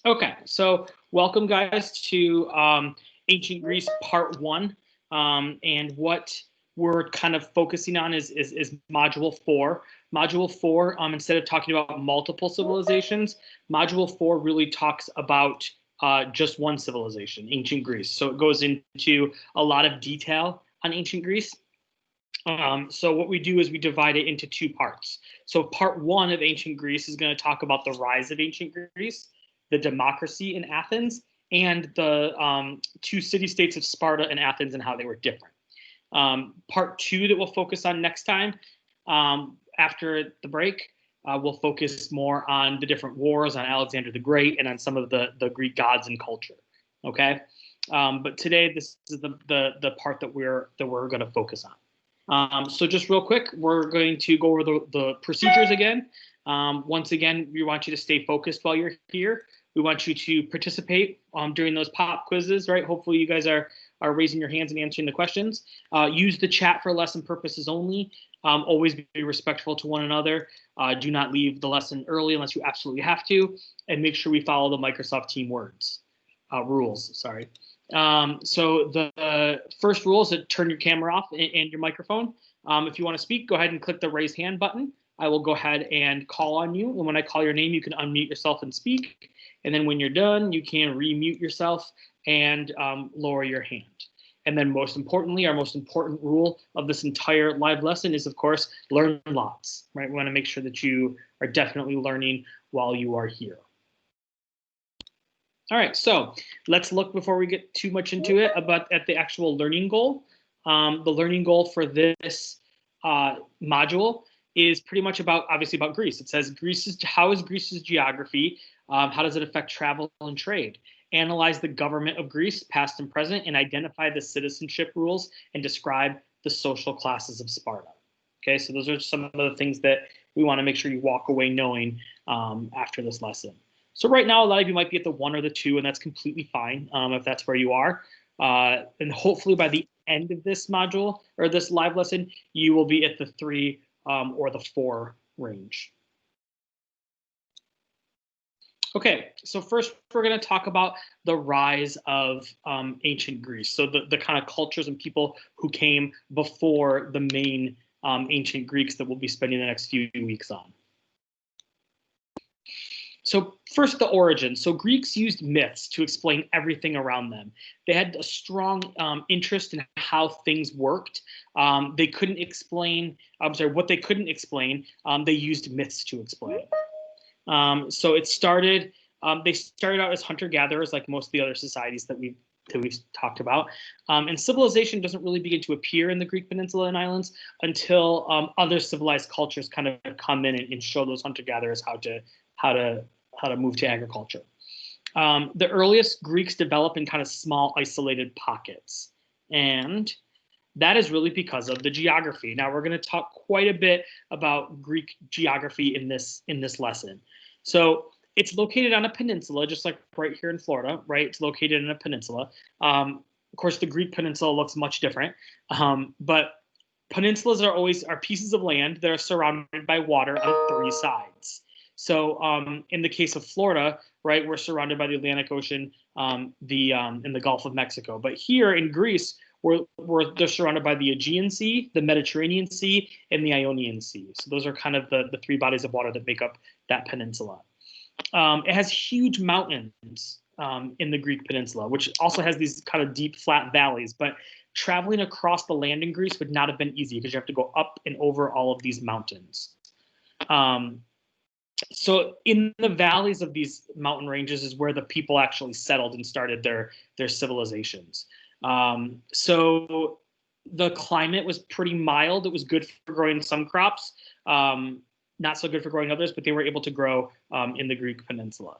Okay, so welcome guys to Ancient Greece Part 1. And what we're kind of focusing on is Module 4. Module 4, instead of talking about multiple civilizations, Module 4 really talks about just one civilization, Ancient Greece. So it goes into a lot of detail on Ancient Greece. So what we do is we divide it into two parts. So part 1 of Ancient Greece is going to talk about the rise of Ancient Greece, the democracy in Athens, and the two city-states of Sparta and Athens and how they were different. Part 2 that we'll focus on next time, after the break, we'll focus more on the different wars, on Alexander the Great, and on some of the Greek gods and culture. Okay, but today this is the part that we're going to focus on. So just real quick, we're going to go over the procedures again. Once again, we want you to stay focused while you're here. We want you to participate during those pop quizzes, right? Hopefully you guys are raising your hands and answering the questions. Use the chat for lesson purposes only. Always be respectful to one another. Do not leave the lesson early unless you absolutely have to. And make sure we follow the Microsoft Team rules. Sorry. So the first rule is to turn your camera off and your microphone. If you want to speak, go ahead and click the raise hand button. I will go ahead and call on you. And when I call your name, you can unmute yourself and speak. And then when you're done, you can remute yourself and lower your hand. And then most importantly, our most important rule of this entire live lesson is, of course, learn lots, right? We want to make sure that you are definitely learning while you are here. All right, so let's look before we get too much into it at the actual learning goal. The learning goal for this module is pretty much obviously about Greece. It says how is Greece's geography? How does it affect travel and trade? Analyze the government of Greece, past and present, and identify the citizenship rules and describe the social classes of Sparta. Okay, so those are some of the things that we want to make sure you walk away knowing after this lesson. So right now, a lot of you might be at the 1 or the 2, and that's completely fine if that's where you are. And hopefully by the end of this module or this live lesson, you will be at the 3 or the 4 range. Okay, so first we're going to talk about the rise of ancient Greece. So the kind of cultures and people who came before the main ancient Greeks that we'll be spending the next few weeks on. So first, the origin. So Greeks used myths to explain everything around them. They had a strong interest in how things worked. They couldn't explain, what they couldn't explain, they used myths to explain. So it started, they started out as hunter-gatherers like most of the other societies that we've talked about. And civilization doesn't really begin to appear in the Greek peninsula and islands until other civilized cultures kind of come in and show those hunter-gatherers how to move to agriculture. The earliest Greeks developed in kind of small isolated pockets. And that is really because of the geography. Now we're going to talk quite a bit about Greek geography in this lesson. So it's located on a peninsula, just like right here in Florida, right? It's located in a peninsula. Of course, the Greek peninsula looks much different, but peninsulas are pieces of land that are surrounded by water on 3 sides. So in the case of Florida, right, we're surrounded by the Atlantic Ocean, and the Gulf of Mexico. But here in Greece, they're surrounded by the Aegean Sea, the Mediterranean Sea, and the Ionian Sea. So those are kind of the 3 bodies of water that make up that peninsula. It has huge mountains in the Greek peninsula, which also has these kind of deep, flat valleys. But traveling across the land in Greece would not have been easy because you have to go up and over all of these mountains. So in the valleys of these mountain ranges is where the people actually settled and started their civilizations. So the climate was pretty mild. It was good for growing some crops, not so good for growing others, but they were able to grow in the Greek peninsula.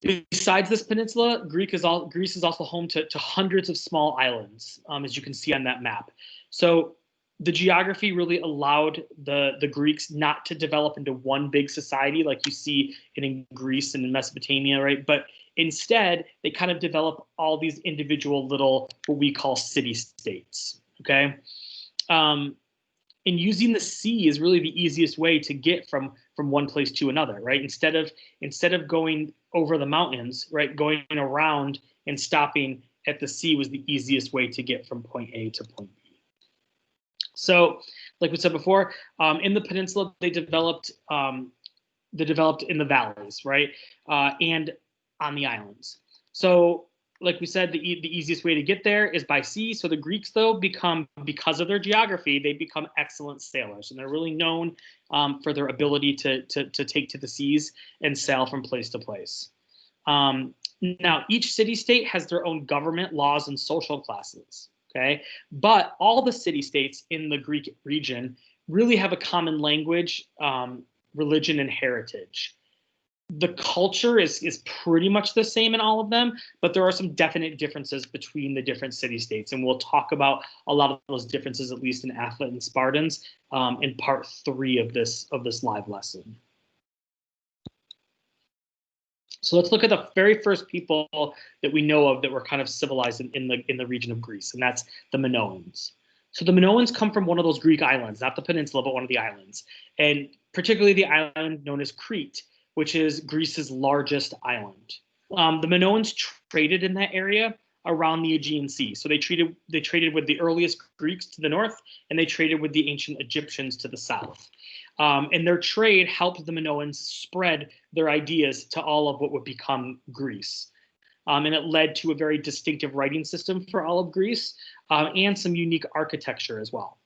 Besides this peninsula, Greece is also home to hundreds of small islands, as you can see on that map. So the geography really allowed the Greeks not to develop into one big society like you see in Greece and in Mesopotamia, right? But instead, they kind of develop all these individual little, what we call city-states, okay? And using the sea is really the easiest way to get from one place to another, right? Instead of going over the mountains, right? Going around and stopping at the sea was the easiest way to get from point A to point B. So, like we said before, in the peninsula, they developed in the valleys, right? And on the islands. So, like we said, the easiest way to get there is by sea. So the Greeks, though, because of their geography, they become excellent sailors, and they're really known for their ability to take to the seas and sail from place to place. Now, each city-state has their own government, laws, and social classes. Okay, but all the city-states in the Greek region really have a common language, religion, and heritage. The culture is pretty much the same in all of them, but there are some definite differences between the different city-states, and we'll talk about a lot of those differences, at least in Athens Spartans, in part 3 of this live lesson. So let's look at the very first people that we know of that were kind of civilized in the region of Greece, and that's the Minoans. So the Minoans come from one of those Greek islands, not the peninsula, but one of the islands, and particularly the island known as Crete, which is Greece's largest island. The Minoans traded in that area around the Aegean Sea. So they traded with the earliest Greeks to the north, and they traded with the ancient Egyptians to the south. And their trade helped the Minoans spread their ideas to all of what would become Greece. And it led to a very distinctive writing system for all of Greece, and some unique architecture as well.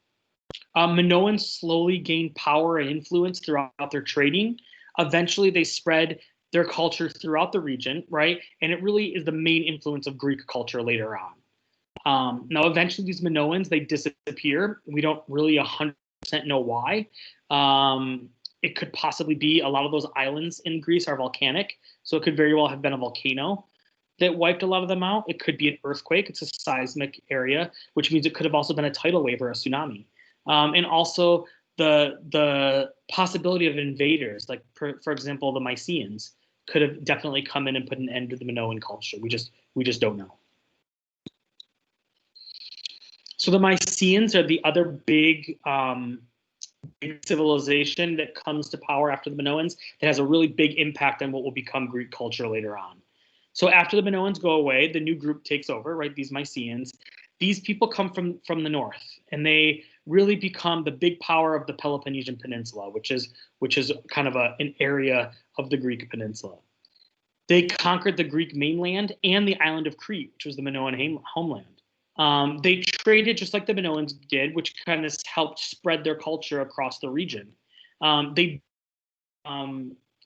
Minoans slowly gained power and influence throughout their trading. Eventually, they spread their culture throughout the region, right? And it really is the main influence of Greek culture later on. Now, eventually, these Minoans, they disappear. We don't really 100% know why. It could possibly be a lot of those islands in Greece are volcanic, so it could very well have been a volcano that wiped a lot of them out. It could be an earthquake. It's a seismic area, which means it could have also been a tidal wave or a tsunami. And also the possibility of invaders, like for example, the Mycenaeans could have definitely come in and put an end to the Minoan culture. We just don't know. So the Mycenaeans are the other big civilization that comes to power after the Minoans that has a really big impact on what will become Greek culture later on. So after the Minoans go away, the new group takes over, right? These Mycenaeans. These people come from the north, and they really become the big power of the Peloponnesian Peninsula, which is kind of an area of the Greek peninsula. They conquered the Greek mainland and the island of Crete, which was the Minoan homeland. They traded just like the Minoans did, which kind of helped spread their culture across the region. They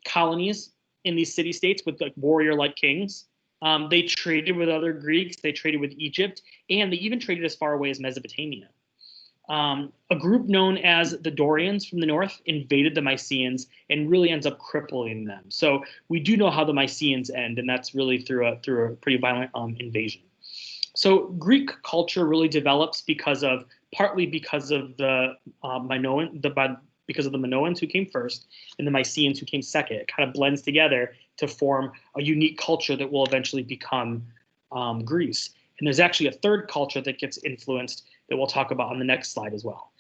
colonies in these city-states with like warrior-like kings. They traded with other Greeks, they traded with Egypt, and they even traded as far away as Mesopotamia. A group known as the Dorians from the north invaded the Mycenaeans and really ends up crippling them. So we do know how the Mycenaeans end, and that's really through a pretty violent invasion. So Greek culture really develops partly because of the Minoans who came first and the Mycenaeans who came second. It kind of blends together to form a unique culture that will eventually become Greece. And there's actually a third culture that gets influenced that we'll talk about on the next slide as well.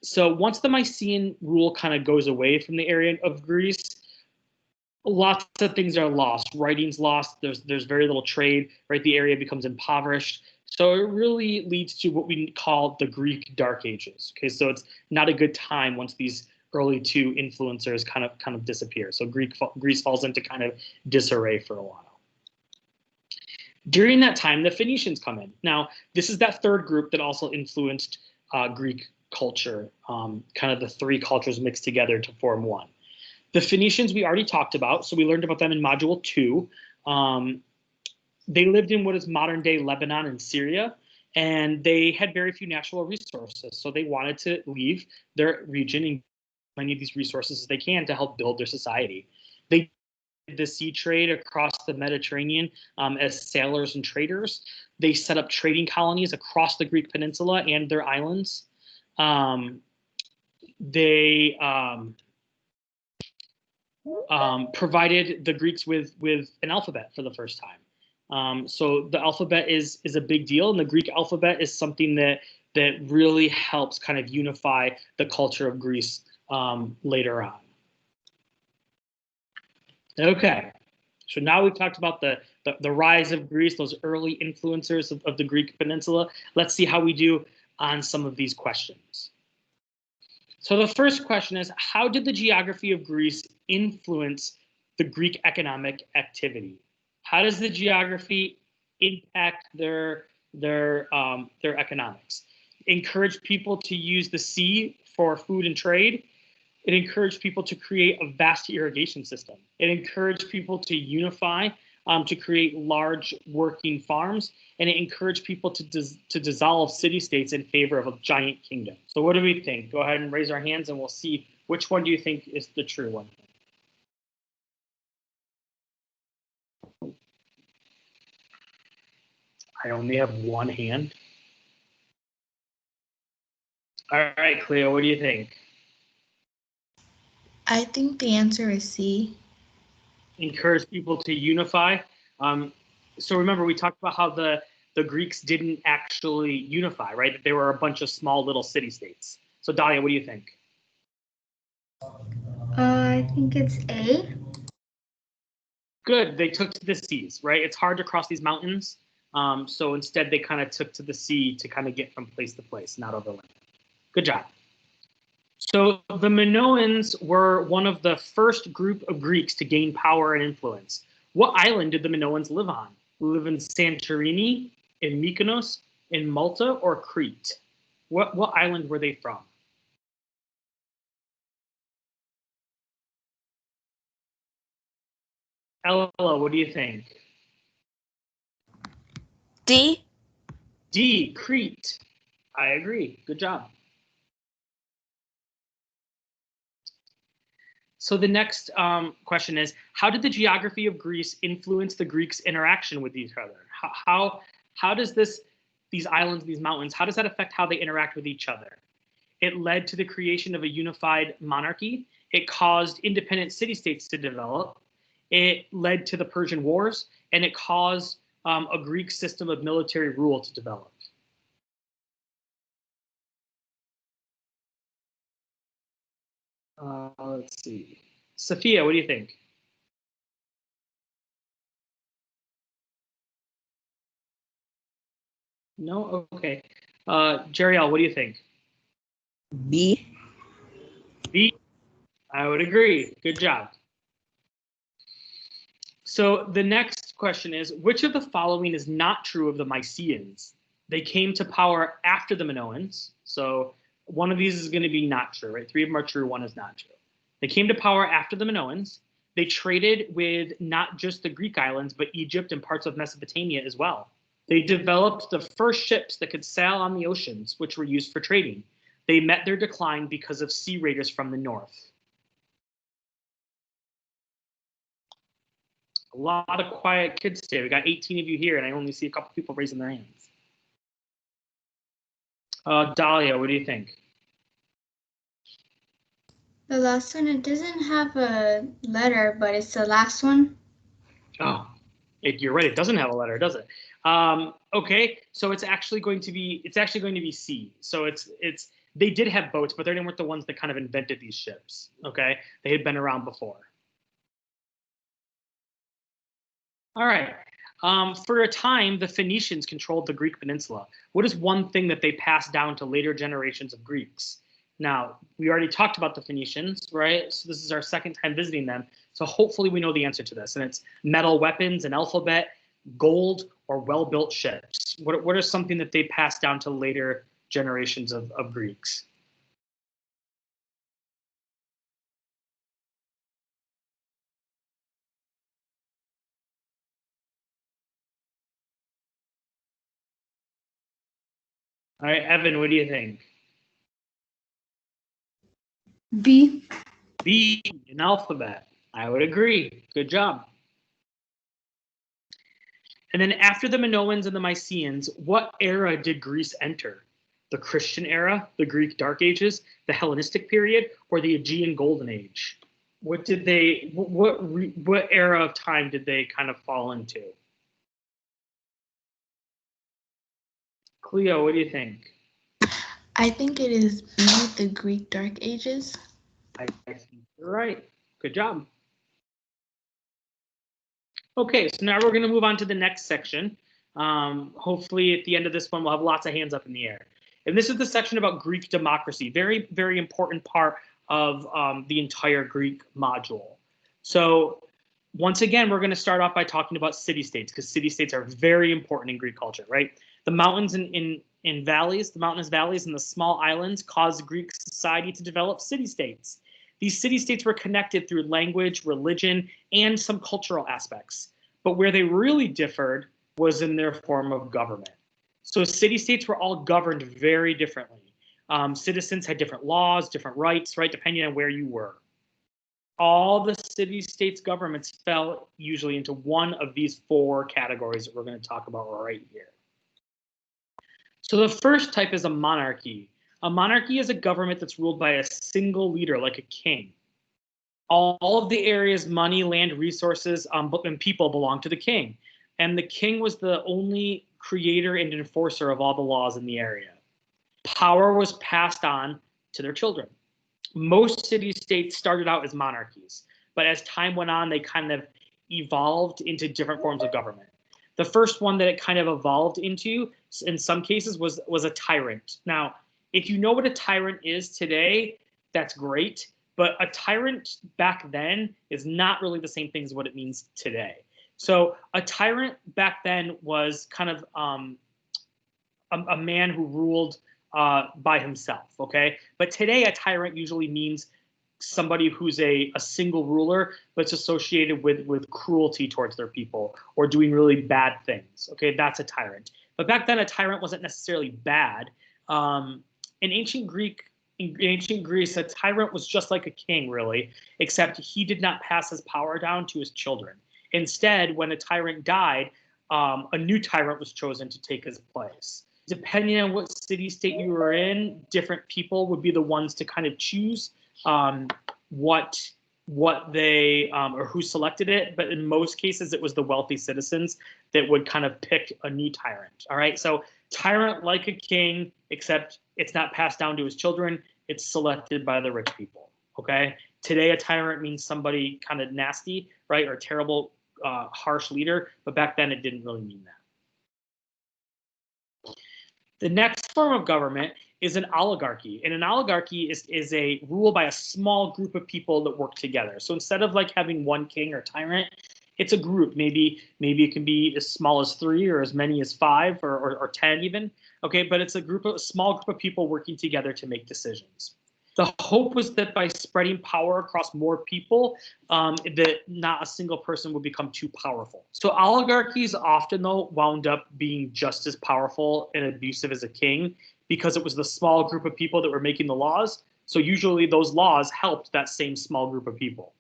So once the Mycenaean rule kind of goes away from the area of Greece, lots of things are lost. Writing's lost. There's very little trade, right? The area becomes impoverished. So it really leads to what we call the Greek Dark Ages. Okay, so it's not a good time once these early two influencers kind of disappear. So Greece falls into kind of disarray for a while. During that time, the Phoenicians come in. Now, this is that third group that also influenced Greek culture, kind of the three cultures mixed together to form one. The Phoenicians we already talked about, so we learned about them in Module 2. They lived in what is modern-day Lebanon and Syria, and they had very few natural resources, so they wanted to leave their region and many of these resources as they can to help build their society. They did the sea trade across the Mediterranean as sailors and traders. They set up trading colonies across the Greek peninsula and their islands. They provided the Greeks with an alphabet for the first time. So the alphabet is a big deal, and the Greek alphabet is something that really helps kind of unify the culture of Greece later on. Okay, So now we've talked about the rise of Greece, those early influencers of the Greek peninsula. Let's see how we do on some of these questions. So the first question is, how did the geography of Greece influence the Greek economic activity? How does the geography impact their economics? Encourage people to use the sea for food and trade. It encouraged people to create a vast irrigation system. It encouraged people to unify, to create large working farms, and it encouraged people to dissolve city-states in favor of a giant kingdom. So what do we think? Go ahead and raise our hands and we'll see which one do you think is the true one. I only have one hand. All right, Cleo, what do you think? I think the answer is C. Encourage people to unify. So remember, we talked about how the Greeks didn't actually unify, right? That they were a bunch of small little city-states. So Dahlia, what do you think? I think it's A. Good. They took to the seas, right? It's hard to cross these mountains. So instead, they kind of took to the sea to kind of get from place to place, not over land. Good job. So the Minoans were one of the first group of Greeks to gain power and influence. What island did the Minoans live on? Live in Santorini, in Mykonos, in Malta, or Crete? What island were they from? Ella, what do you think? D. D, Crete. I agree. Good job. So the next question is, how did the geography of Greece influence the Greeks' interaction with each other? How does these islands, these mountains, how does that affect how they interact with each other? It led to the creation of a unified monarchy. It caused independent city-states to develop. It led to the Persian Wars, and it caused a Greek system of military rule to develop. Let's see. Sophia, what do you think? No? Okay. Jeriel, what do you think? B. B. I would agree. Good job. So the next question is, which of the following is not true of the Mysians? They came to power after the Minoans. So one of these is going to be not true, right? 3 of them are true, 1 is not true. They came to power after the Minoans. They traded with not just the Greek islands, but Egypt and parts of Mesopotamia as well. They developed the first ships that could sail on the oceans, which were used for trading. They met their decline because of sea raiders from the north. A lot of quiet kids today. We got 18 of you here, and I only see a couple people raising their hands. Dahlia, what do you think? The last one, it doesn't have a letter, but it's the last one. Oh, you're right. It doesn't have a letter, does it? Okay, so it's actually going to be C. So they did have boats, but they weren't the ones that kind of invented these ships. Okay, they had been around before. All right. For a time, the Phoenicians controlled the Greek peninsula. What is one thing that they passed down to later generations of Greeks? Now, we already talked about the Phoenicians, right? So this is our second time visiting them. So hopefully we know the answer to this. And it's metal weapons, an alphabet, gold, or well-built ships. What are something that they passed down to later generations of Greeks? All right, Evan, what do you think? B. B, an alphabet. I would agree. Good job. And then after the Minoans and the Mysians, what era did Greece enter? The Christian era, the Greek Dark Ages, the Hellenistic period, or the Aegean Golden Age? What era of time did they kind of fall into? Cleo, what do you think? I think it is B, the Greek Dark Ages. I think you're right. Good job. Okay, so now we're going to move on to the next section. Hopefully at the end of this one, we'll have lots of hands up in the air. And this is the section about Greek democracy, very, very important part of the entire Greek module. So once again, we're going to start off by talking about city-states, because city-states are very important in Greek culture, right? The mountains in valleys, the mountainous valleys and the small islands caused Greek society to develop city-states. These city-states were connected through language, religion, and some cultural aspects. But where they really differed was in their form of government. So city-states were all governed very differently. Citizens had different laws, different rights, right, depending on where you were. All the city-states governments fell usually into one of these four categories that we're going to talk about right here. So the first type is a monarchy. A monarchy is a government that's ruled by a single leader, like a king. All of the area's money, land, resources, and people belong to the king. And the king was the only creator and enforcer of all the laws in the area. Power was passed on to their children. Most city-states started out as monarchies, but as time went on, they kind of evolved into different forms of government. The first one that it kind of evolved into, in some cases, was a tyrant. Now, if you know what a tyrant is today, that's great. But a tyrant back then is not really the same thing as what it means today. So a tyrant back then was kind of a man who ruled by himself, okay? But today a tyrant usually means somebody who's a single ruler, but it's associated with cruelty towards their people or doing really bad things, okay? That's a tyrant. But back then a tyrant wasn't necessarily bad. In ancient Greece, a tyrant was just like a king, really, except he did not pass his power down to his children. Instead, when a tyrant died, a new tyrant was chosen to take his place. Depending on what city-state you were in, different people would be the ones to kind of choose what they or who selected it. But in most cases, it was the wealthy citizens that would kind of pick a new tyrant. All right, so tyrant like a king, except it's not passed down to his children. It's selected by the rich people. Okay. Today, a tyrant means somebody kind of nasty, right, or a terrible, harsh leader. But back then, it didn't really mean that. The next form of government is an oligarchy. And an oligarchy is a rule by a small group of people that work together. So instead of like having one king or tyrant, it's a group. Maybe it can be as small as 3 or as many as 5 or 10 even. Okay, but it's a small group of people working together to make decisions. The hope was that by spreading power across more people, that not a single person would become too powerful. So oligarchies often, though, wound up being just as powerful and abusive as a king because it was the small group of people that were making the laws. So usually those laws helped that same small group of people.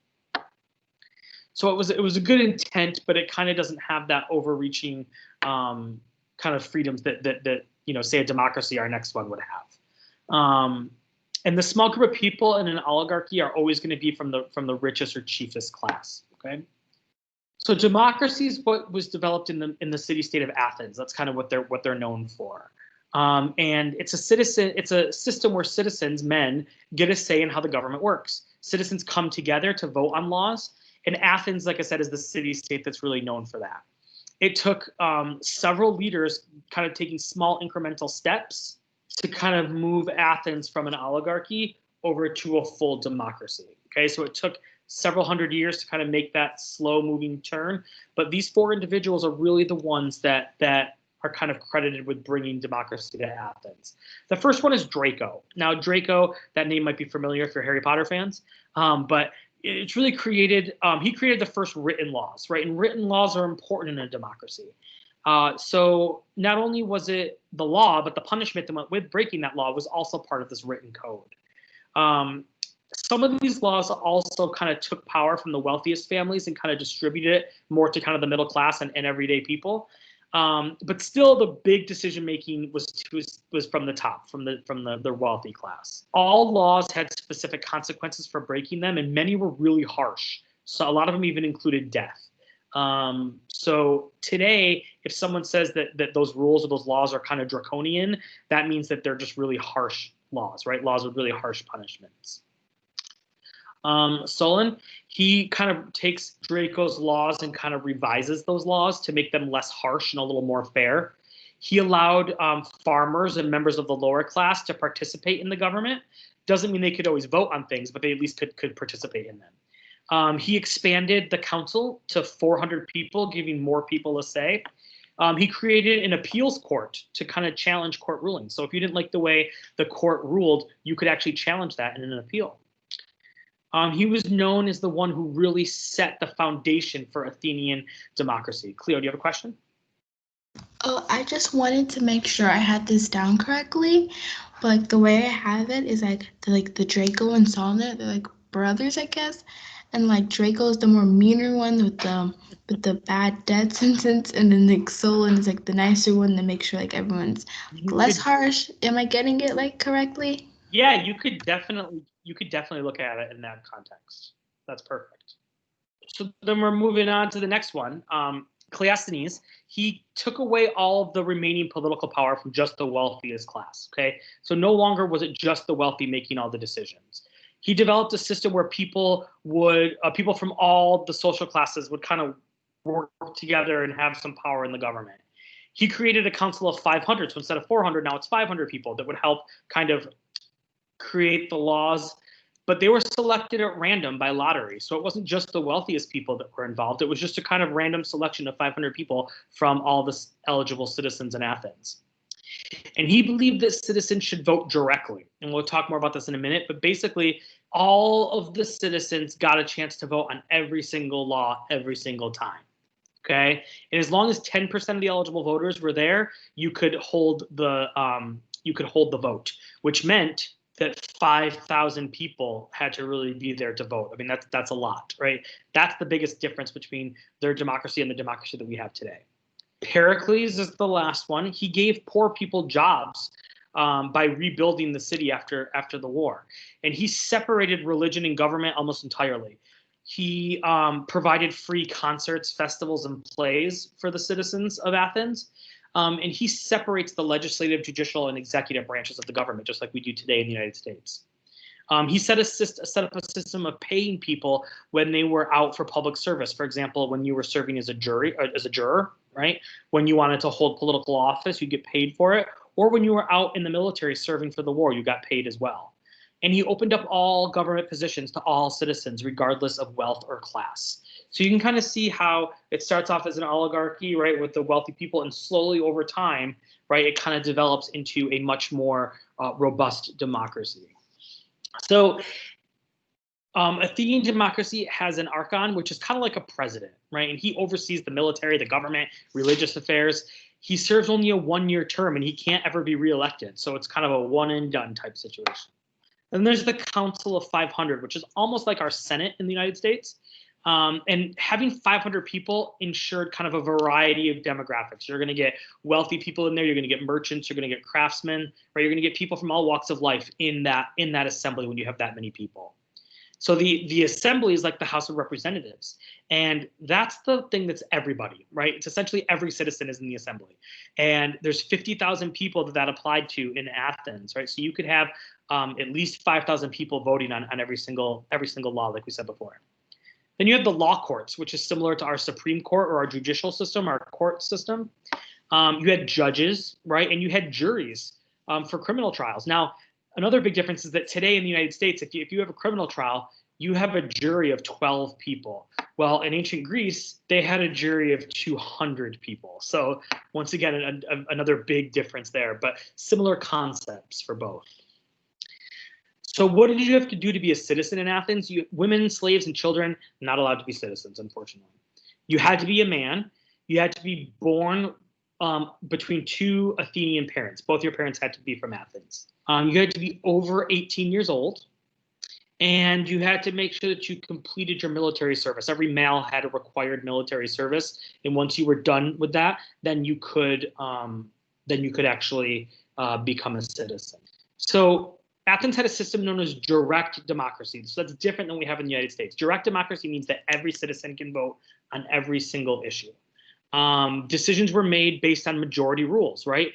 So it was a good intent, but it kind of doesn't have that overreaching kind of freedoms that you know, say a democracy, our next one, would have. And the small group of people in an oligarchy are always going to be from the richest or chiefest class. Okay, so democracy is what was developed in the city-state of Athens. That's kind of what they're known for. And it's a system where citizens, men, get a say in how the government works. Citizens come together to vote on laws. And Athens, like I said, is the city-state that's really known for that. It took several leaders kind of taking small incremental steps to kind of move Athens from an oligarchy over to a full democracy. Okay, so it took several hundred years to kind of make that slow moving turn. But these 4 individuals are really the ones that are kind of credited with bringing democracy to Athens. The first one is Draco. Now, Draco, that name might be familiar if you're Harry Potter fans, but it's really created, he created the first written laws, right? And written laws are important in a democracy. So not only was it the law, but the punishment that went with breaking that law was also part of this written code. Some of these laws also kind of took power from the wealthiest families and kind of distributed it more to kind of the middle class and everyday people. But still, the big decision making was from the top, from the wealthy class. All laws had specific consequences for breaking them, and many were really harsh. So a lot of them even included death. So today, if someone says that those rules or those laws are kind of draconian, that means that they're just really harsh laws, right? Laws with really harsh punishments. Solon, he kind of takes Draco's laws and kind of revises those laws to make them less harsh and a little more fair. He allowed farmers and members of the lower class to participate in the government. Doesn't mean they could always vote on things, but they at least could participate in them. He expanded the council to 400 people, giving more people a say. He created an appeals court to kind of challenge court rulings. So if you didn't like the way the court ruled, you could actually challenge that in an appeal. He was known as the one who really set the foundation for Athenian democracy. Cleo, do you have a question? Oh, I just wanted to make sure I had this down correctly. But like the way I have it is like the Draco and Solomon, they're like brothers, I guess. And like Draco is the more meaner one with the bad death sentence, and then like Solon is like the nicer one to make sure like everyone's less harsh. Am I getting it like correctly? Yeah, you could definitely look at it in that context. That's perfect. So then we're moving on to the next one. Cleisthenes, he took away all of the remaining political power from just the wealthiest class. Okay, so no longer was it just the wealthy making all the decisions. He developed a system where people from all the social classes would kind of work together and have some power in the government. He created a council of 500, so instead of 400, now it's 500 people that would help kind of create the laws, but they were selected at random by lottery. So it wasn't just the wealthiest people that were involved. It was just a kind of random selection of 500 people from all the eligible citizens in Athens. And he believed that citizens should vote directly. And we'll talk more about this in a minute, but basically all of the citizens got a chance to vote on every single law every single time. Okay, and as long as 10% of the eligible voters were there, you could hold the vote, which meant that 5,000 people had to really be there to vote. I mean, that's a lot, right? That's the biggest difference between their democracy and the democracy that we have today. Pericles is the last one. He gave poor people jobs by rebuilding the city after the war. And he separated religion and government almost entirely. He provided free concerts, festivals, and plays for the citizens of Athens. And he separates the legislative, judicial, and executive branches of the government, just like we do today in the United States. He set up a system of paying people when they were out for public service. For example, when you were serving as a juror, right? When you wanted to hold political office, you get paid for it. Or when you were out in the military serving for the war, you got paid as well. And he opened up all government positions to all citizens, regardless of wealth or class. So you can kind of see how it starts off as an oligarchy, right, with the wealthy people, and slowly over time, right, it kind of develops into a much more robust democracy. So Athenian democracy has an archon, which is kind of like a president, right? And he oversees the military, the government, religious affairs. He serves only a one-year term, and he can't ever be reelected. So it's kind of a one-and-done type situation. And there's the Council of 500, which is almost like our Senate in the United States. And having 500 people ensured kind of a variety of demographics. You're going to get wealthy people in there. You're going to get merchants. You're going to get craftsmen. Right? You're going to get people from all walks of life in that assembly when you have that many people. So the assembly is like the House of Representatives, and that's the thing that's everybody, right? It's essentially every citizen is in the assembly, and there's 50,000 people that applied to in Athens, right? So you could have at least 5,000 people voting on every single law, like we said before. Then you have the law courts, which is similar to our Supreme Court or our judicial system, our court system. You had judges, right? And you had juries for criminal trials. Now, another big difference is that today in the United States, if you have a criminal trial, you have a jury of 12 people. Well, in ancient Greece, they had a jury of 200 people. So once again, another big difference there, but similar concepts for both. So what did you have to do to be a citizen in Athens? Women, slaves, and children, not allowed to be citizens, unfortunately. You had to be a man. You had to be born between two Athenian parents. Both your parents had to be from Athens. You had to be over 18 years old. And you had to make sure that you completed your military service. Every male had a required military service. And once you were done with that, then you could actually become a citizen. So Athens had a system known as direct democracy. So that's different than we have in the United States. Direct democracy means that every citizen can vote on every single issue. Decisions were made based on majority rules, right?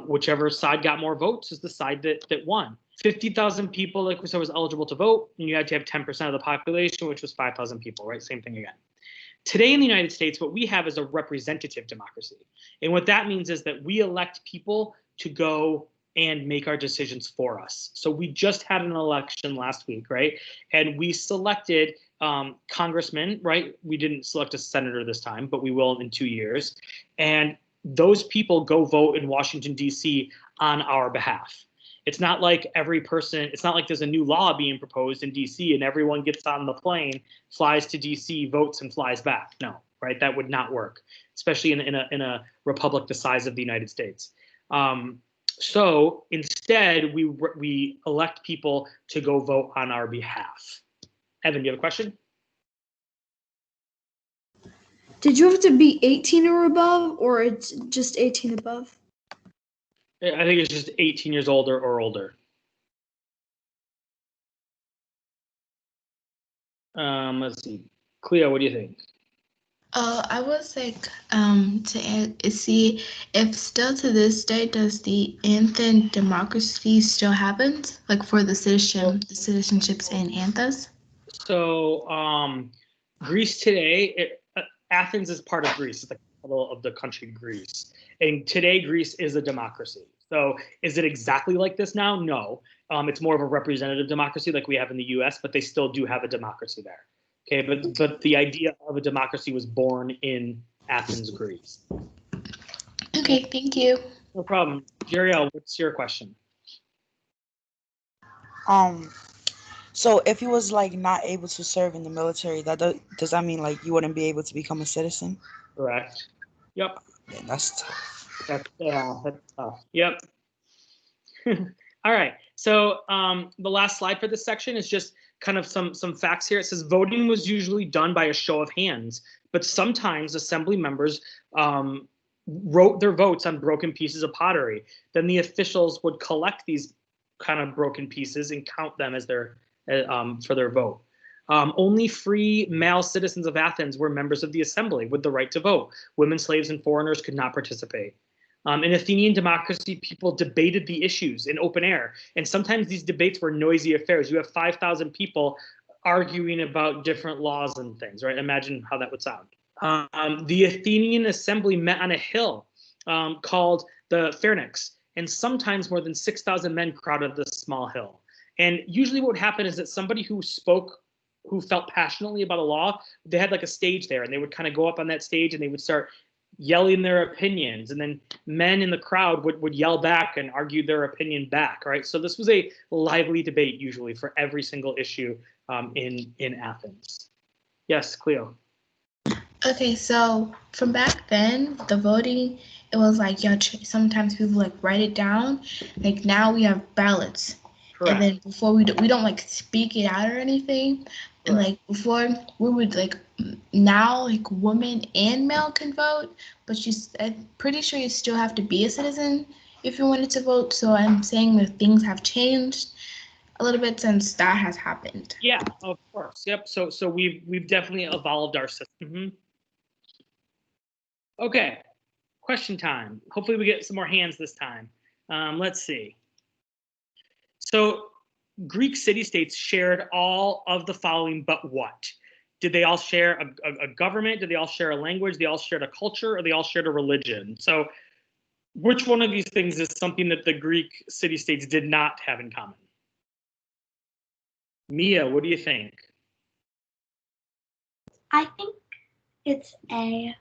Whichever side got more votes is the side that won. 50,000 people, like we said, was eligible to vote, and you had to have 10% of the population, which was 5,000 people, right? Same thing again. Today in the United States, what we have is a representative democracy. And what that means is that we elect people to go and make our decisions for us. So we just had an election last week, right? And we selected congressmen, right? We didn't select a senator this time, but we will in 2 years. And those people go vote in Washington, D.C. on our behalf. It's not like every person, it's not like there's a new law being proposed in DC and everyone gets on the plane, flies to DC, votes and flies back. No, right? That would not work, especially in a republic the size of the United States. So instead, we elect people to go vote on our behalf. Evan, do you have a question? Did you have to be 18 or above, or it's just 18 above? I think it's just 18 years old or older. Let's see. Cleo, what do you think? I was like, to see if still to this day, does the Athens democracy still happens? Like for the citizenships in Athens? So, Greece today, Athens is part of Greece. It's the capital of the country Greece. And today, Greece is a democracy. So is it exactly like this now? No. It's more of a representative democracy like we have in the US, but they still do have a democracy there. Okay, but the idea of a democracy was born in Athens, Greece. Okay, thank you. No problem. Jeriel, what's your question? So if you was like not able to serve in the military, does that mean like you wouldn't be able to become a citizen? Correct. Yep. Yeah, that's tough. That's tough. Yep. All right. So the last slide for this section is just kind of some facts here. It says voting was usually done by a show of hands, but sometimes assembly members wrote their votes on broken pieces of pottery. Then the officials would collect these kind of broken pieces and count them as their for their vote. Only free male citizens of Athens were members of the assembly with the right to vote. Women, slaves, and foreigners could not participate. In Athenian democracy, people debated the issues in open air, and sometimes these debates were noisy affairs. You have 5,000 people arguing about different laws and things, right? Imagine how that would sound. The Athenian assembly met on a hill called the Pharynx, and sometimes more than 6,000 men crowded this small hill. And usually what would happen is that somebody who felt passionately about a law, they had like a stage there, and they would kind of go up on that stage and they would start yelling their opinions, and then men in the crowd would yell back and argue their opinion back, right? So this was a lively debate usually for every single issue in Athens. Yes, Cleo. Okay, so from back then, the voting, it was like, sometimes people like write it down. Like now we have ballots. Correct. And then before we don't like speak it out or anything. Correct. And like before we would like, now like women and male can vote, but I'm pretty sure you still have to be a citizen if you wanted to vote. So I'm saying that things have changed a little bit since that has happened. Yeah, of course. Yep. So we've definitely evolved our system. Mm-hmm. Okay, question time. Hopefully we get some more hands this time. Let's see. So Greek city-states shared all of the following, but what? Did they all share a government? Did they all share a language? Did they all shared a culture, or they all shared a religion? So which one of these things is something that the Greek city-states did not have in common? Mia, what do you think? I think it's A.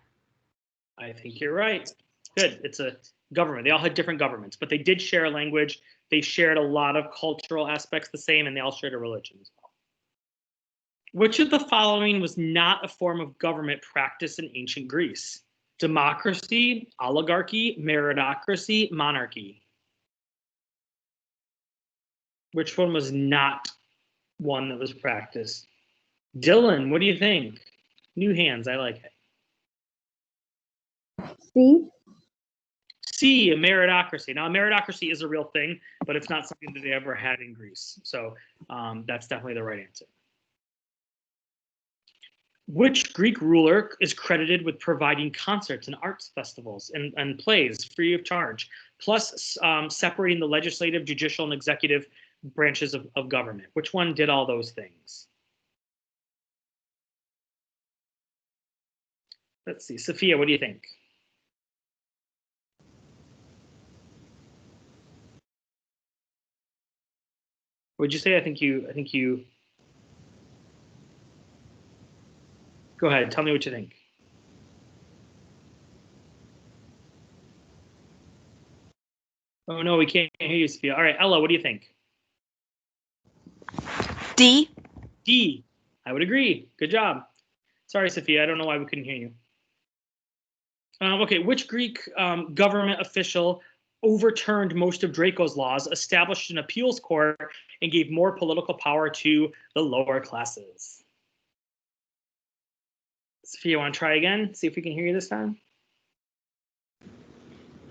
I think you're right. Good. It's a government. They all had different governments, but they did share a language. They shared a lot of cultural aspects the same, and they all shared a religion as well. Which of the following was not a form of government practiced in ancient Greece? Democracy, oligarchy, meritocracy, monarchy. Which one was not one that was practiced? Dylan, what do you think? New hands, I like it. C. C, a meritocracy. Now, a meritocracy is a real thing, but it's not something that they ever had in Greece. So that's definitely the right answer. Which Greek ruler is credited with providing concerts and arts festivals and plays free of charge plus separating the legislative, judicial, and executive branches of government. Which one did all those things? Let's see. Sophia, what do you think? What'd you say? I think you. Go ahead. Tell me what you think. Oh no, we can't hear you, Sophia. All right, Ella, what do you think? D. D. I would agree. Good job. Sorry, Sophia. I don't know why we couldn't hear you. Okay, which Greek government official overturned most of Draco's laws, established an appeals court, and gave more political power to the lower classes? Sophia, want to try again? See if we can hear you this time.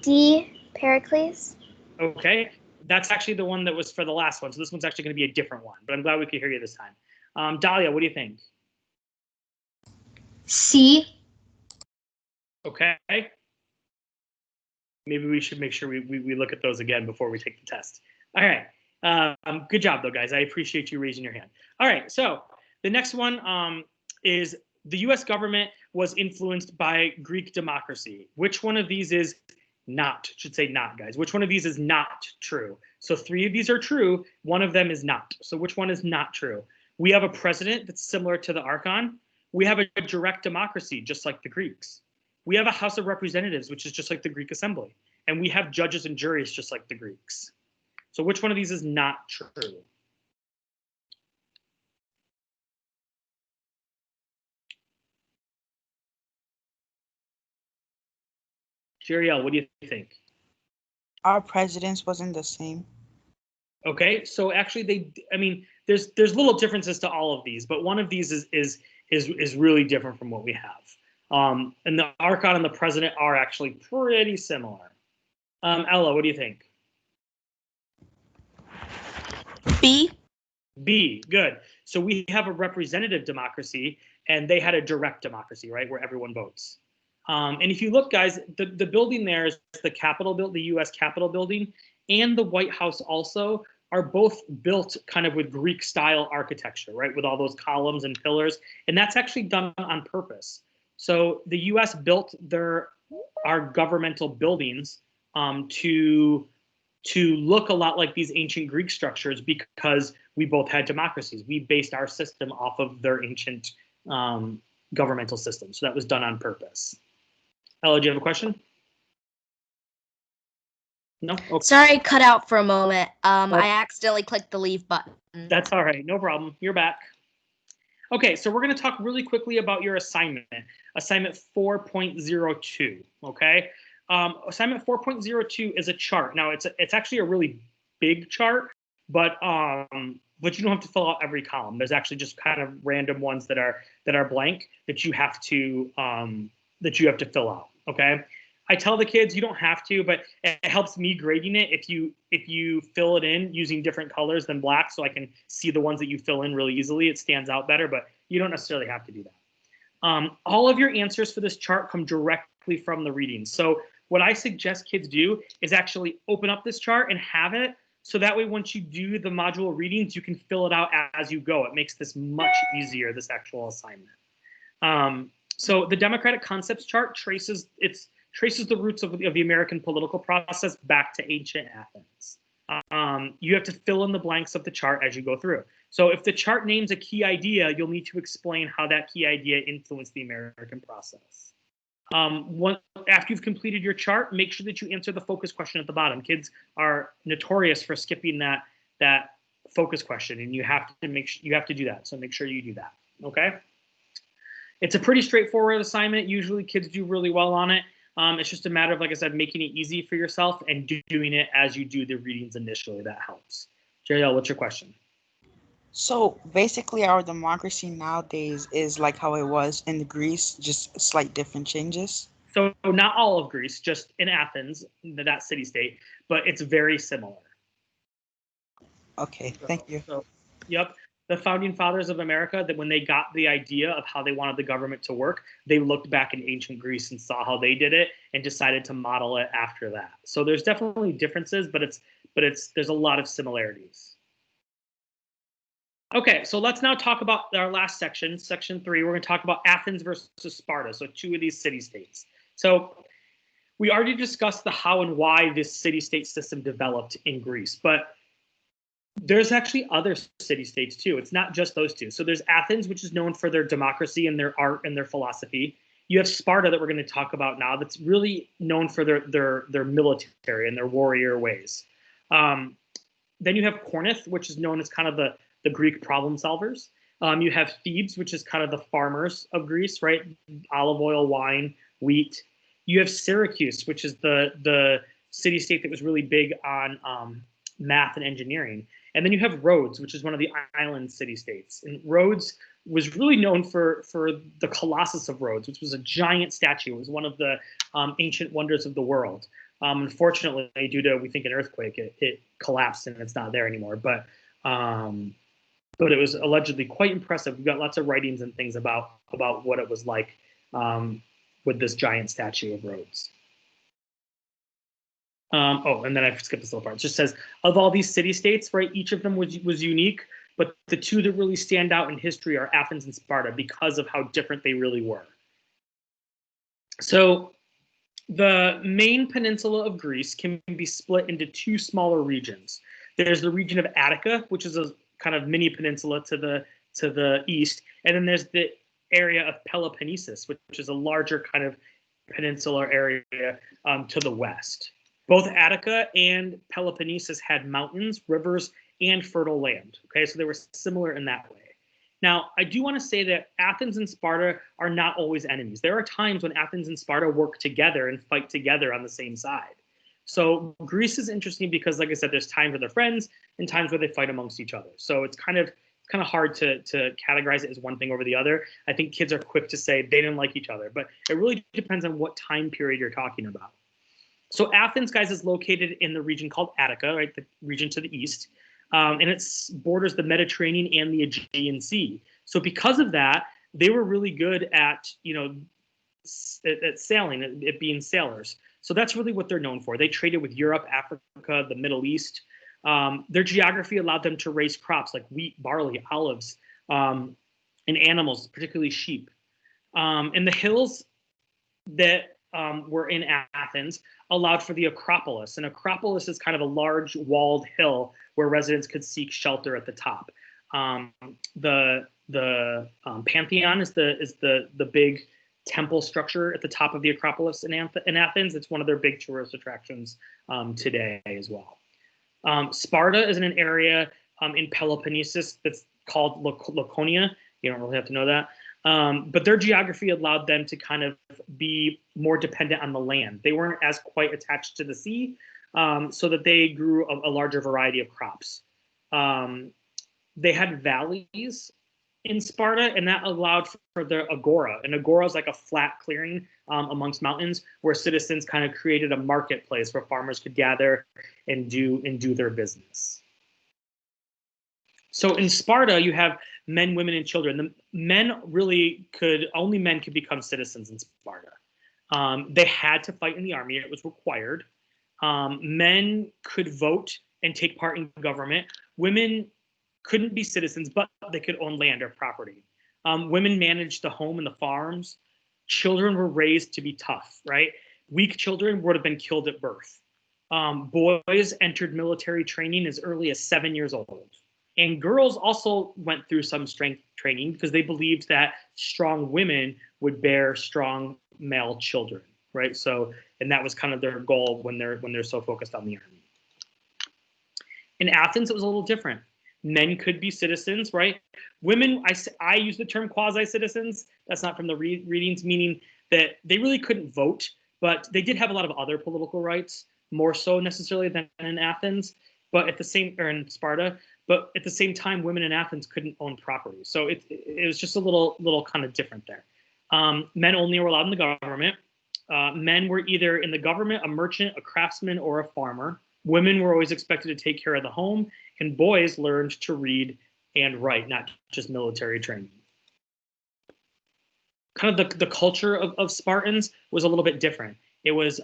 D. Pericles. Okay, that's actually the one that was for the last one. So this one's actually going to be a different one, but I'm glad we could hear you this time. Dahlia, what do you think? C. Okay. Maybe we should make sure we look at those again before we take the test. All right. Good job, though, guys. I appreciate you raising your hand. All right. So the next one is the U.S. government was influenced by Greek democracy. Which one of these is not? Should say not, guys. Which one of these is not true? So 3 of these are true. 1 of them is not. So which one is not true? We have a president that's similar to the Archon. We have a direct democracy, just like the Greeks. We have a House of Representatives, which is just like the Greek assembly. And we have judges and juries, just like the Greeks. So which one of these is not true? Jeriel, what do you think? Our presidents wasn't the same. Okay, so actually there's little differences to all of these, but one of these is really different from what we have. And the Archon and the president are actually pretty similar. Ella, what do you think? B. B, good. So we have a representative democracy, and they had a direct democracy, right, where everyone votes. And if you look, guys, the building there is the Capitol building, the U.S. Capitol building, and the White House also are both built kind of with Greek-style architecture, right, with all those columns and pillars. And that's actually done on purpose. So the U.S. built our governmental buildings to look a lot like these ancient Greek structures because we both had democracies. We based our system off of their ancient governmental system. So that was done on purpose. Ella, do you have a question? No? Okay. Sorry, cut out for a moment. I accidentally clicked the leave button. That's all right. No problem. You're back. Okay, so we're going to talk really quickly about your assignment. Assignment 4.02, okay? Assignment 4.02 is a chart. Now, it's actually a really big chart, but you don't have to fill out every column. There's actually just kind of random ones that are blank that you have to fill out, okay? I tell the kids you don't have to, but it helps me grading it if you fill it in using different colors than black, so I can see the ones that you fill in really easily. It stands out better, but you don't necessarily have to do that. All of your answers for this chart come directly from the readings. So what I suggest kids do is actually open up this chart and have it, so that way once you do the module readings, you can fill it out as you go. It makes this much easier, this actual assignment. So the democratic concepts chart traces the roots of the American political process back to ancient Athens. You have to fill in the blanks of the chart as you go through. So if the chart names a key idea, you'll need to explain how that key idea influenced the American process. After you've completed your chart, make sure that you answer the focus question at the bottom. Kids are notorious for skipping that focus question, and you have to do that. So make sure you do that. Okay. It's a pretty straightforward assignment. Usually kids do really well on it. It's just a matter of, like I said, making it easy for yourself and doing it as you do the readings initially. That helps. Jeriel, what's your question? So basically our democracy nowadays is like how it was in Greece, just slight different changes. So not all of Greece, just in Athens, that city-state, but it's very similar. Okay, thank you. So, yep. the founding fathers of America, that when they got the idea of how they wanted the government to work, they looked back in ancient Greece and saw how they did it and decided to model it after that. So there's definitely differences, but there's a lot of similarities. Okay, so let's now talk about our last section, section 3. We're going to talk about Athens versus Sparta, so 2 of these city-states. So we already discussed the how and why this city-state system developed in Greece, but there's actually other city-states too. It's not just those 2. So there's Athens, which is known for their democracy and their art and their philosophy. You have Sparta that we're going to talk about now, that's really known for their military and their warrior ways. Then you have Corinth, which is known as kind of the Greek problem solvers. You have Thebes, which is kind of the farmers of Greece, right? Olive oil, wine, wheat. You have Syracuse, which is the city-state that was really big on math and engineering. And then you have Rhodes, which is one of the island city-states. And Rhodes was really known for the Colossus of Rhodes, which was a giant statue. It was one of the ancient wonders of the world. Unfortunately, due to, we think, an earthquake, it collapsed and it's not there anymore. But it was allegedly quite impressive. We've got lots of writings and things about what it was like with this giant statue of Rhodes. And then I skipped this little part. It just says, of all these city-states, right, each of them was unique, but the 2 that really stand out in history are Athens and Sparta because of how different they really were. So the main peninsula of Greece can be split into 2 smaller regions. There's the region of Attica, which is a kind of mini peninsula to the east, and then there's the area of Peloponnesus, which is a larger kind of peninsular area to the west. Both Attica and Peloponnesus had mountains, rivers, and fertile land. Okay, so they were similar in that way. Now, I do want to say that Athens and Sparta are not always enemies. There are times when Athens and Sparta work together and fight together on the same side. So Greece is interesting because, like I said, there's times where they're friends and times where they fight amongst each other. So it's kind of hard to categorize it as one thing over the other. I think kids are quick to say they didn't like each other, but it really depends on what time period you're talking about. So Athens, guys, is located in the region called Attica, right, the region to the east, and it borders the Mediterranean and the Aegean Sea. So because of that, they were really good at, at sailing, at being sailors. So that's really what they're known for. They traded with Europe, Africa, the Middle East. Their geography allowed them to raise crops like wheat, barley, olives, and animals, particularly sheep. And the hills that were in Athens allowed for the Acropolis. And Acropolis is kind of a large walled hill where residents could seek shelter at the top. The Pantheon is the big temple structure at the top of the Acropolis in Athens. It's one of their big tourist attractions today as well. Sparta is in an area in Peloponnesus that's called Laconia. You don't really have to know that. But their geography allowed them to kind of be more dependent on the land. They weren't as quite attached to the sea, so that they grew a larger variety of crops. They had valleys in Sparta, and that allowed for the agora. An agora is like a flat clearing amongst mountains where citizens kind of created a marketplace where farmers could gather and do their business. So in Sparta, you have men, women, and children. The men only men could become citizens in Sparta. They had to fight in the army. It was required. Men could vote and take part in government. Women couldn't be citizens, but they could own land or property. Women managed the home and the farms. Children were raised to be tough, right? Weak children would have been killed at birth. Boys entered military training as early as 7 years old. And girls also went through some strength training because they believed that strong women would bear strong male children, right? So, and that was kind of their goal when they're so focused on the army. In Athens, it was a little different. Men could be citizens, right? Women, I use the term quasi-citizens. That's not from the readings, meaning that they really couldn't vote, but they did have a lot of other political rights, more so necessarily than in Athens, or in Sparta. But at the same time, women in Athens couldn't own property. So it was just a little kind of different there. Men only were allowed in the government. Men were either in the government, a merchant, a craftsman, or a farmer. Women were always expected to take care of the home, and boys learned to read and write, not just military training. Kind of the culture of Spartans was a little bit different. It was,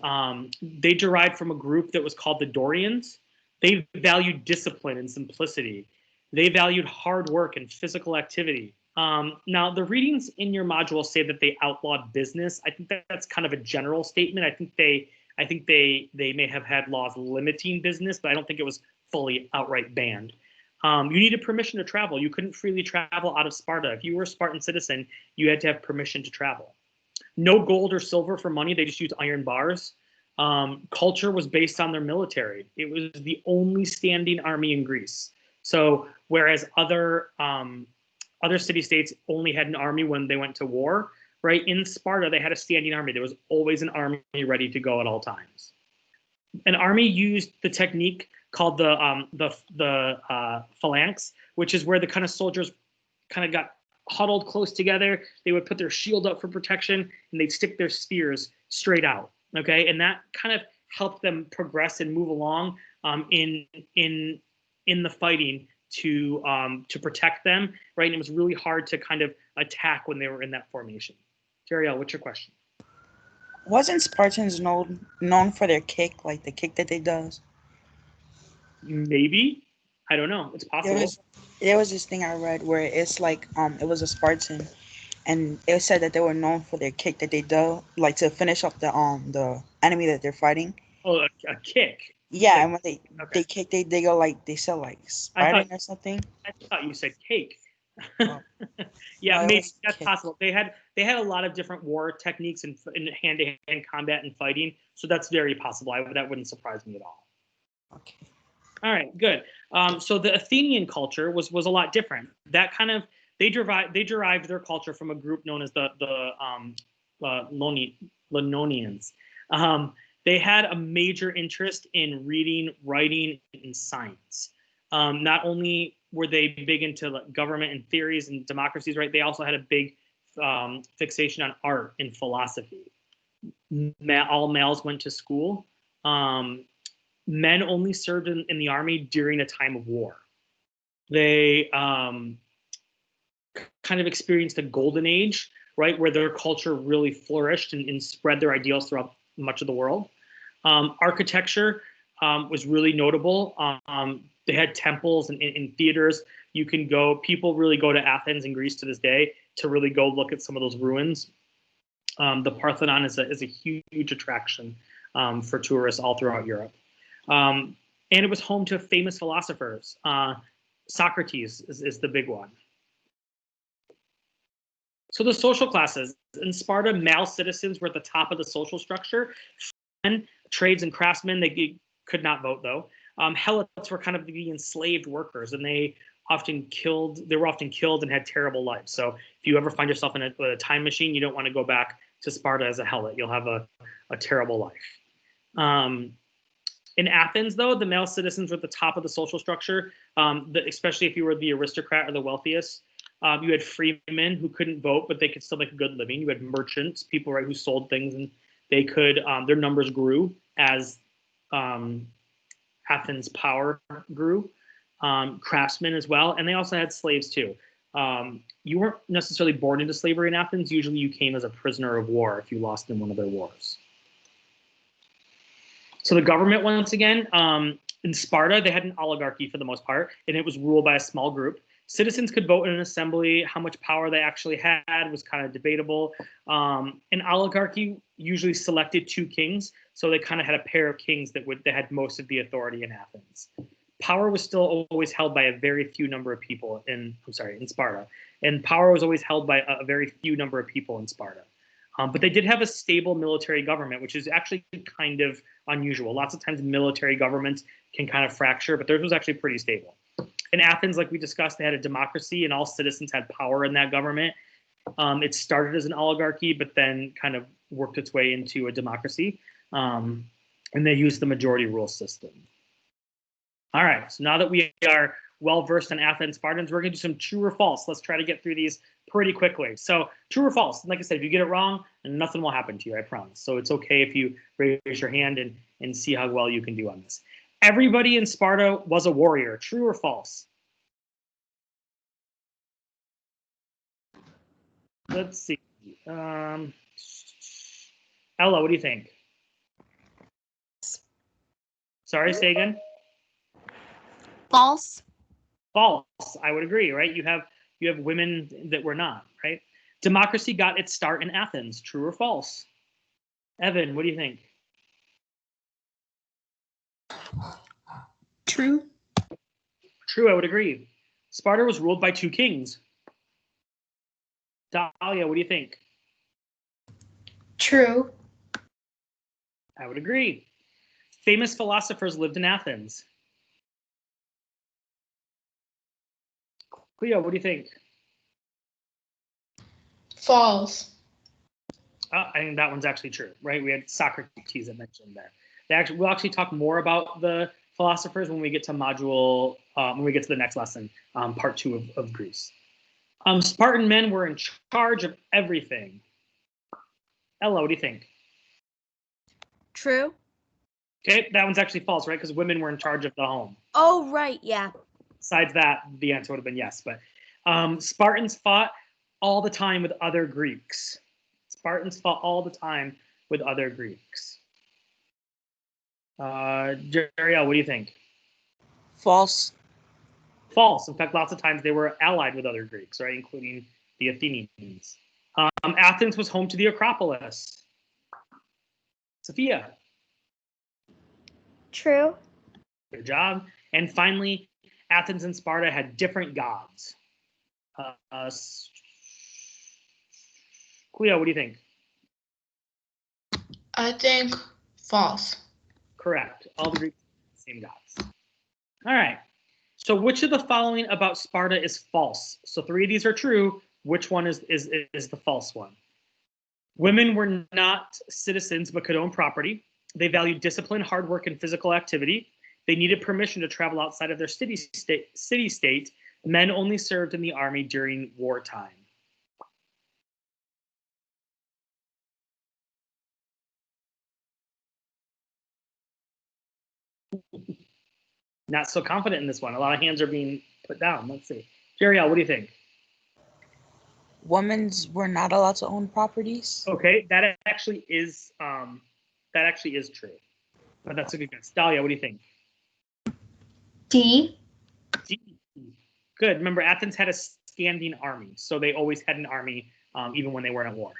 they derived from a group that was called the Dorians. They valued discipline and simplicity. They valued hard work and physical activity. Now, the readings in your module say that they outlawed business. I think that's kind of a general statement. I think they may have had laws limiting business, but I don't think it was fully outright banned. You needed permission to travel. You couldn't freely travel out of Sparta. If you were a Spartan citizen, you had to have permission to travel. No gold or silver for money. They just used iron bars. Culture was based on their military. It was the only standing army in Greece. So whereas other city-states only had an army when they went to war, right? In Sparta, they had a standing army. There was always an army ready to go at all times. An army used the technique called the phalanx, which is where the kind of soldiers kind of got huddled close together. They would put their shield up for protection, and they'd stick their spears straight out. Okay, and that kind of helped them progress and move along in the fighting to protect them, right? And it was really hard to kind of attack when they were in that formation. Jeriel, what's your question? Wasn't Spartans known for their kick, like the kick that they does? Maybe, I don't know. It's possible. There was this thing I read where it's like it was a Spartan, and it said that they were known for their kick that they do, like to finish off the enemy that they're fighting. Oh, a kick. Yeah, and when they kick, they go like they sell like Spartan or something. I thought you said cake. Oh. Yeah, No, maybe that's kick. possible. They had a lot of different war techniques in hand-to-hand combat and fighting, so that's very possible. That wouldn't surprise me at all. Okay. All right, good. So the Athenian culture was a lot different. That kind of they derived their culture from a group known as the Lenonians. They had a major interest in reading, writing, and science. Not only were they big into government and theories and democracies, right? They also had a big fixation on art and philosophy. All males went to school. Men only served in the army during a time of war. They kind of experienced a golden age, right, where their culture really flourished and spread their ideals throughout much of the world. Architecture was really notable. They had temples and theaters. People really go to Athens in Greece to this day to really go look at some of those ruins. The Parthenon is a huge attraction for tourists all throughout Europe. And it was home to famous philosophers. Socrates is the big one. So the social classes. In Sparta, male citizens were at the top of the social structure. Men, trades and craftsmen, they could not vote though. Helots were kind of the enslaved workers, and they were often killed and had terrible lives. So if you ever find yourself in a time machine, you don't want to go back to Sparta as a helot. You'll have a terrible life. In Athens, though, the male citizens were at the top of the social structure, especially if you were the aristocrat or the wealthiest. You had freemen who couldn't vote, but they could still make a good living. You had merchants, people who sold things, and they could. Their numbers grew as Athens' power grew. Craftsmen as well, and they also had slaves too. You weren't necessarily born into slavery in Athens. Usually, you came as a prisoner of war if you lost in one of their wars. So the government, once again, in Sparta, they had an oligarchy for the most part, and it was ruled by a small group. Citizens could vote in an assembly. How much power they actually had was kind of debatable. An oligarchy usually selected two kings, so they kind of had a pair of kings that had most of the authority in Athens. Power was still always held by a very few number of people in Sparta, and power was always held by a very few number of people in Sparta. But they did have a stable military government, which is actually kind of unusual. Lots of times military governments can kind of fracture, but theirs was actually pretty stable. In Athens, like we discussed, they had a democracy and all citizens had power in that government. It started as an oligarchy, but then kind of worked its way into a democracy. And they used the majority rule system. All right, so now that we are well-versed on Athens Spartans, we're gonna do some true or false. Let's try to get through these pretty quickly. So true or false, like I said, if you get it wrong, nothing will happen to you, I promise. So it's okay if you raise your hand and see how well you can do on this. Everybody in Sparta was a warrior, true or false? Let's see. Ella, what do you think? Sorry, say again. False. False. I would agree, right? You have women that were not, right? Democracy got its start in Athens. True or false? Evan, what do you think? True. True, I would agree. Sparta was ruled by 2 kings. Dahlia, what do you think? True. I would agree. Famous philosophers lived in Athens. Cleo, what do you think? False. I think that one's actually true, right? We had Socrates that mentioned there. We'll actually talk more about the philosophers when we get to when we get to the next lesson, part 2 of Greece. Spartan men were in charge of everything. Ella, what do you think? True. Okay, that one's actually false, right? Because women were in charge of the home. Oh, right. Yeah. Besides that, the answer would have been yes. But Spartans fought all the time with other Greeks. Spartans fought all the time with other Greeks. Jeriel, what do you think? False. False. In fact, lots of times they were allied with other Greeks, right, including the Athenians. Athens was home to the Acropolis. Sophia. True. Good job. And finally, Athens and Sparta had different gods. Cleo, what do you think? I think false. Correct. All the Greeks had the same gods. All right. So which of the following about Sparta is false? So 3 of these are true. Which one is the false one? Women were not citizens but could own property. They valued discipline, hard work, and physical activity. They needed permission to travel outside of their city state. Men only served in the army during wartime. Not so confident in this one. A lot of hands are being put down. Let's see. Jeriel, what do you think? Women were not allowed to own properties. Okay, that actually is true. But that's a good guess. Dahlia, what do you think? D. Good. Remember, Athens had a standing army, so they always had an army, even when they weren't at war.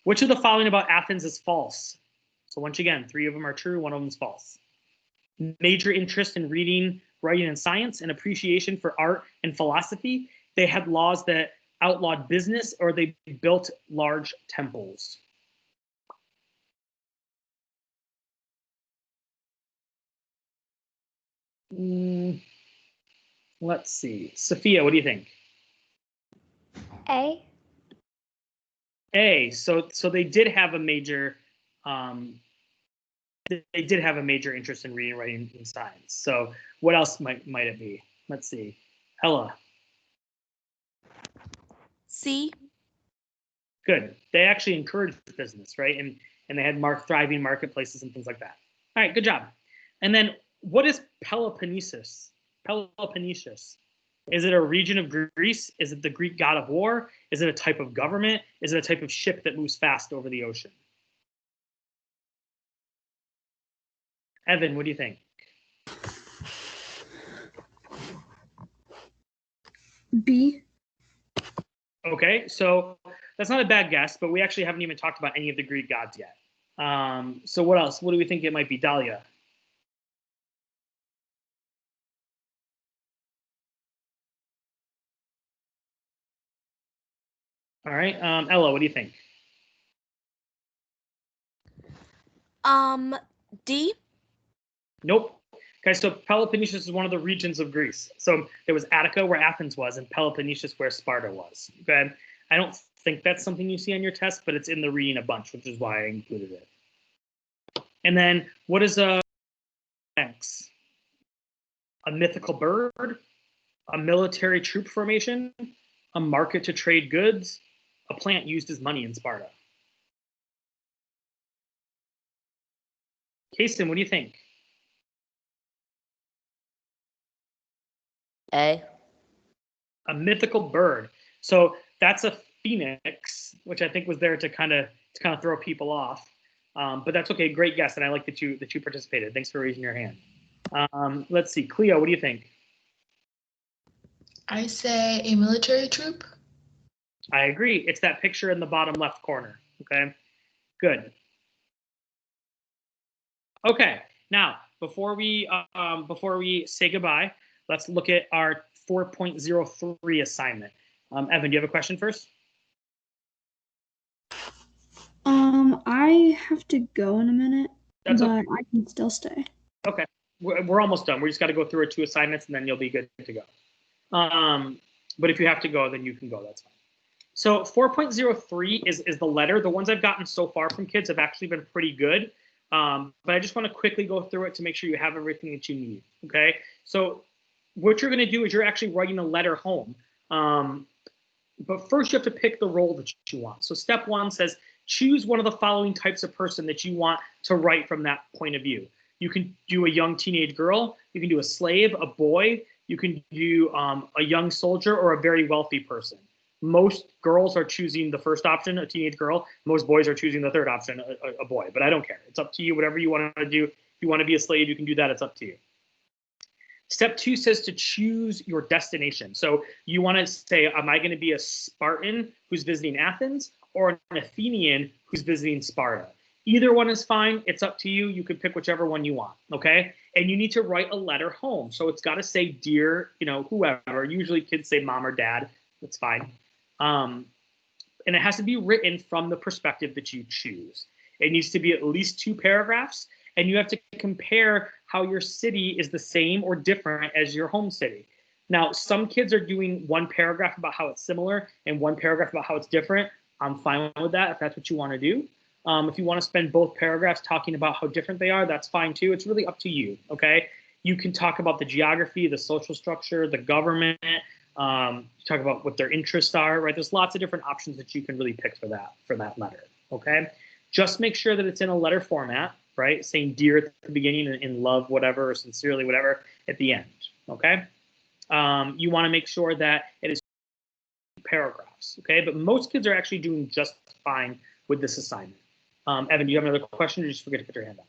Which of the following about Athens is false? So once again, 3 of them are true, 1 of them is false. Major interest in reading, writing, and science, and appreciation for art and philosophy. They had laws that outlawed business, or they built large temples. Let's see. Sophia, what do you think? A. A. So they did have a major interest in reading, writing, and science. So what else might it be? Let's see. Ella. C. Good. They actually encouraged business, right? And they had thriving marketplaces and things like that. All right, good job. And then what is Peloponnesus? Peloponnesus. Is it a region of Greece? Is it the Greek god of war? Is it a type of government? Is it a type of ship that moves fast over the ocean? Evan, what do you think? B. Okay, so that's not a bad guess, but we actually haven't even talked about any of the Greek gods yet. So what else? What do we think it might be? Dahlia. All right, Ella, what do you think? D. Nope. Okay, so Peloponnesus is one of the regions of Greece. So there was Attica, where Athens was, and Peloponnesus, where Sparta was. Okay, I don't think that's something you see on your test, but it's in the reading a bunch, which is why I included it. And then what is a X? A mythical bird, a military troop formation, a market to trade goods, a plant used as money in Sparta. Kason, what do you think? A. A mythical bird. So that's phoenix, which I think was there to kind of throw people off. But that's okay. Great guess, and I like that you participated. Thanks for raising your hand. Let's see, Cleo, what do you think? I say a military troop. I agree. It's that picture in the bottom left corner. Okay, good. Okay, now before we say goodbye, let's look at our 4.03 assignment. Evan, do you have a question first? I have to go in a minute, That's but okay. I can still stay. Okay, we're almost done. We just got to go through our 2 assignments, and then you'll be good to go. But if you have to go, then you can go. That's fine. So 4.03 is the letter. The ones I've gotten so far from kids have actually been pretty good. But I just want to quickly go through it to make sure you have everything that you need. Okay. So what you're going to do is you're actually writing a letter home. But first you have to pick the role that you want. So step 1 says, choose one of the following types of person that you want to write from that point of view. You can do a young teenage girl. You can do a slave, a boy. You can do a young soldier or a very wealthy person. Most girls are choosing the first option, a teenage girl. Most boys are choosing the third option, a boy. But I don't care. It's up to you, whatever you want to do. If you want to be a slave, you can do that. It's up to you. Step 2 says to choose your destination. So you want to say, am I going to be a Spartan who's visiting Athens or an Athenian who's visiting Sparta? Either one is fine. It's up to you. You can pick whichever one you want, okay? And you need to write a letter home. So it's got to say, dear, whoever. Usually kids say mom or dad. That's fine. And it has to be written from the perspective that you choose. It needs to be at least 2 paragraphs, and you have to compare how your city is the same or different as your home city. Now, some kids are doing 1 paragraph about how it's similar and 1 paragraph about how it's different. I'm fine with that if that's what you want to do. If you want to spend both paragraphs talking about how different they are, that's fine too. It's really up to you, okay? You can talk about the geography, the social structure, the government, talk about what their interests are, right? There's lots of different options that you can really pick for that letter, okay? Just make sure that it's in a letter format, right? Saying dear at the beginning and in love, whatever, or sincerely, whatever, at the end, okay? You want to make sure that it is paragraphs, okay? But most kids are actually doing just fine with this assignment. Evan, do you have another question, or just forget to put your hand up?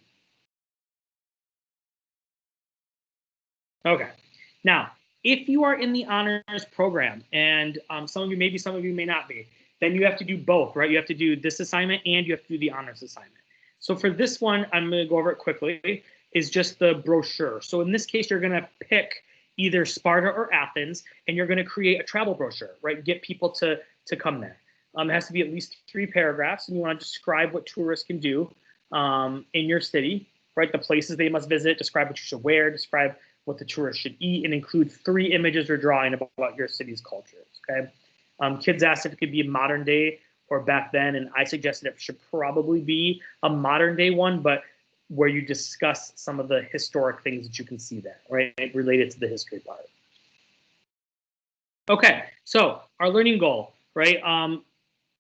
Okay. Now, if you are in the honors program, and some of you may not be, then you have to do both, right? You have to do this assignment and you have to do the honors assignment. So for this one, I'm going to go over it quickly, is just the brochure. So in this case, you're going to pick either Sparta or Athens, and you're going to create a travel brochure, right? Get people to come there. It has to be at least 3 paragraphs, and you want to describe what tourists can do in your city, right? The places they must visit, describe what you should wear, describe what the tourists should eat, and include 3 images or drawing about your city's cultures, okay? Kids asked if it could be modern day or back then, and I suggested it should probably be a modern day one, but where you discuss some of the historic things that you can see there, right, related to the history part. Okay, so our learning goal, right?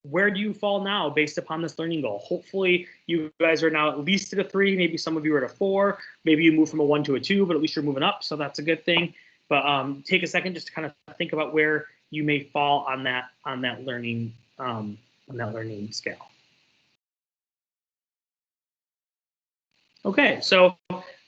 Where do you fall now based upon this learning goal? Hopefully you guys are now at least at a 3, maybe some of you are at a 4, maybe you move from a 1 to a 2, but at least you're moving up, so that's a good thing. But take a second just to kind of think about where you may fall on that learning scale. Okay, so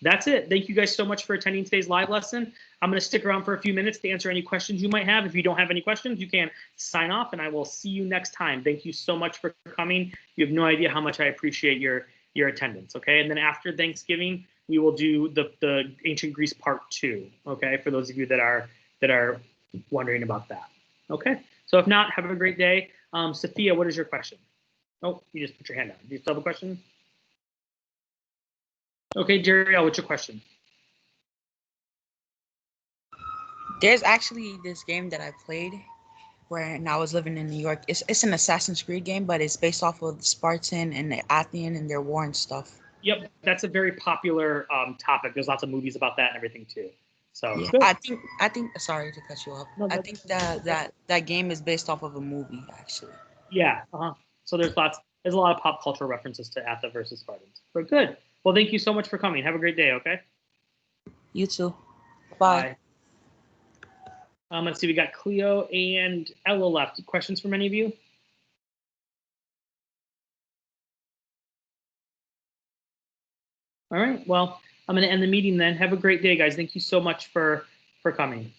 that's it. Thank you guys so much for attending today's live lesson. I'm going to stick around for a few minutes to answer any questions you might have. If you don't have any questions, you can sign off, and I will see you next time. Thank you so much for coming. You have no idea how much I appreciate your attendance, okay? And then after Thanksgiving, we will do the Ancient Greece Part 2, okay, for those of you that are wondering about that. Okay, so if not, have a great day. Sophia, what is your question? Oh, you just put your hand down. Do you still have a question? Okay, Jeriel, what's your question? There's actually this game that I played when I was living in New York. It's an Assassin's Creed game, but it's based off of the Spartan and the Athenian and their war and stuff. Yep, that's a very popular topic. There's lots of movies about that and everything too. So yeah, I think. Sorry to cut you off. No, I think that game is based off of a movie, actually. Yeah. So there's a lot of pop culture references to Athens versus Spartans. But good. Well, thank you so much for coming. Have a great day. Okay. You too. Bye. Let's see. We got Cleo and Ella left. Questions from any of you? All right. Well, I'm going to end the meeting then. Have a great day, guys. Thank you so much for coming.